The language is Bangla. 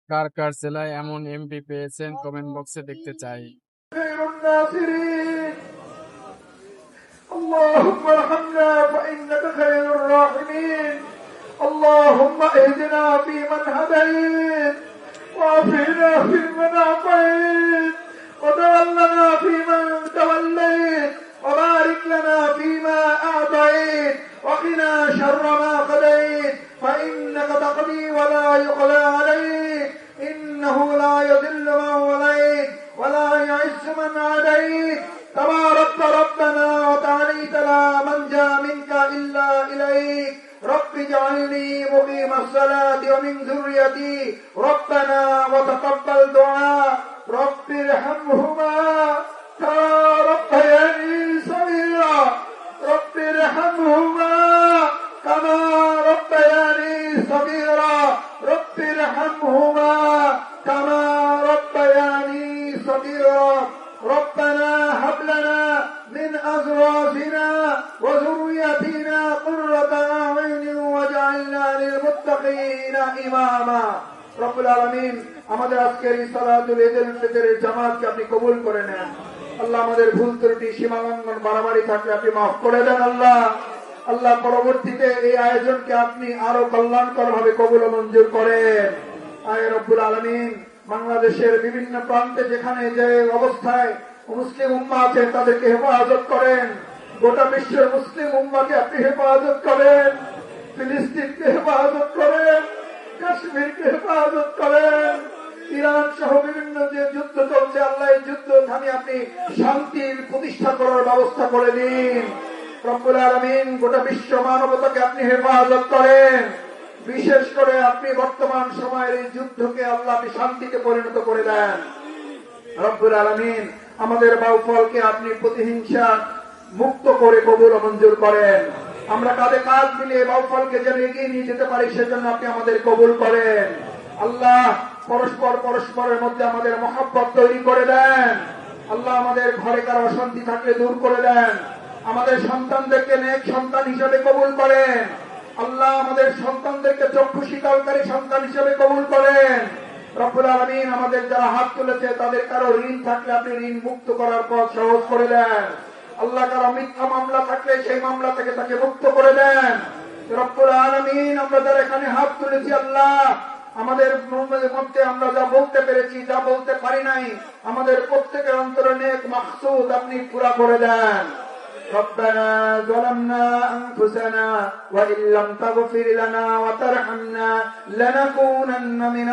কার কার জেলায় এমন এমপি পেয়েছেন কমেন্ট বক্সে দেখতে চাই। خير الناصرين. اللهم ارحمنا فإنك خير الراحمين. اللهم اهدنا فيمن هديت وعافنا فيمن عافيت وتولنا فيمن توليت وبارك لنا فيما أعطيت وقنا شر ما قضيت فإنك تقضي ولا يقضى عليك إنه لا يذل من وليت ولا يعز من عاديت تباركت ربنا وتعاليت لا منجا منك إلا إليك رب اجعلني مقيم الصلاة ومن ذريتي ربنا وتقبل دعاء رب ارحمهما كما ربياني صغيرا رب ارحمهما كما ربياني صغيرا رب ارحمهما كما ربياني صغيرا ربنا هب لنا من أزواجنا وذريتنا قرة أعين واجعلنا للمتقين إماما رب العالمين আমাদের আজকের এই সালাতুল ঈদুল ফিতরের জামাতকে আপনি কবুল করে নেন। আল্লাহ আমাদের ভুল ত্রুটি সীমালঙ্ঘন বাড়াবাড়ি থাকলে আপনি মাফ করে দেন। আল্লাহ পরবর্তীতে এই আয়োজনকে আপনি আরো কল্যাণকর ভাবে কবুল ও মঞ্জুর করেন। আয় রব্বুল আলামিন, বাংলাদেশের বিভিন্ন প্রান্তে যেখানে যে অবস্থায় মুসলিম উম্মাহ আছে তাদেরকে হেফাজত করেন। গোটা বিশ্বের মুসলিম উম্মাহকে আপনি হেফাজত করেন। ফিলিস্তিনকে হেফাজত করেন, কাশ্মীরকে হেফাজত করেন। ইরান সহ বিভিন্ন যে যুদ্ধ চলছে আল্লাহ এই যুদ্ধ থামিয়ে আপনি শান্তির প্রতিষ্ঠা করার ব্যবস্থা করে দিন। রব্বুল আলামিন, গোটা বিশ্ব মানবতাকে আপনি হেফাজত করেন। বিশেষ করে আপনি বর্তমান সময়ের এই যুদ্ধকে আল্লাহ আপনি শান্তিতে পরিণত করে দেন। রব্বুল আলামিন, আমাদের বাউফলকে আপনি প্রতিহিংসা মুক্ত করে কবুল ও মঞ্জুর করেন। আমরা কাঁধে কাঁধ মিলিয়ে বাউফলকে যেন এগিয়ে নিয়ে যেতে পারি সেজন্য আপনি আমাদের কবুল করেন। আল্লাহ, পরস্পরের মধ্যে আমাদের মহব্বত তৈরি করে দেন। আল্লাহ, আমাদের ঘরে কারো অশান্তি থাকলে দূর করে দেন। আমাদের সন্তানদেরকে নেক সন্তান হিসেবে কবুল করেন। আল্লাহ, আমাদের সন্তানদেরকে চক্ষু শীতলকারী সন্তান হিসেবে কবুল করেন। রব্বুল আলামিন, আমাদের যারা হাত তুলেছে তাদের কারো ঋণ থাকলে আপনি ঋণ মুক্ত করার পথ সহজ করে দেন। আল্লাহ, কারো মিথ্যা মামলা থাকলে সেই মামলা থেকে তাকে মুক্ত করে দেন। রব্বুল আলামিন, আমরা যারা এখানে হাত তুলেছি আল্লাহ, আমাদের মধ্যে আমরা যা বলতে পেরেছি, যা বলতে পারি নাই, আমাদের প্রত্যেকের অন্তরে নেক মাকসুদ আপনি পুরা করে দেন। ربنا ظلمنا أنفسنا وإن لم تغفر لنا وترحمنا لنكونن من